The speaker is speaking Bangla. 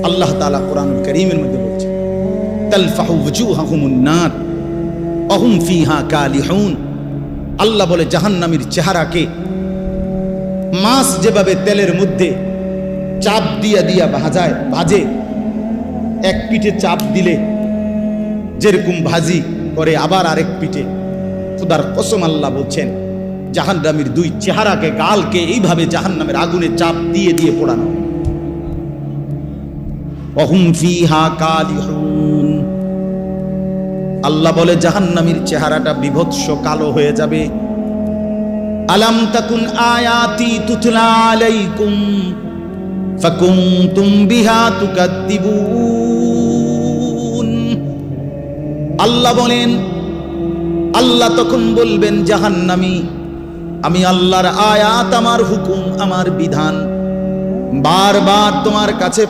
আল্লাহ তাআলা কোরআনুল কারীমের মধ্যে বলছেন, তালফাহু ওয়ুজুহাহুমুন নার ওয়া হুম ফিহা কালিহুন। আল্লাহ বলে জাহান্নামীর চেহারাকে মাছ যেভাবে তেলের মধ্যে চাপ দিয়া ভাজে, এক পিঠে চাপ দিলে যেরকম ভাজি করে আবার আরেক পিঠে, খোদার কসম আল্লাহ বলছেন জাহান্নামীর দুই চেহারাকে, গালকে এইভাবে জাহান্নামের আগুনে চাপ দিয়ে পোড়ানো। ওহুম ফিহা কালিহুন। আল্লাহ বলে জাহান্নামীর চেহারাটা বিভৎস কালো হয়ে যাবে। আলাম তাকুন আয়াতি তুতলা আলাইকুম ফাকুনতুম বিহা তুকাদ্দিবুন। আল্লাহ বলেন, আল্লাহ তখন বলবেন জাহান্নামী, আমি আল্লাহর আয়াত, আমার হুকুম, আমার বিধান বারবার তোমার কাছে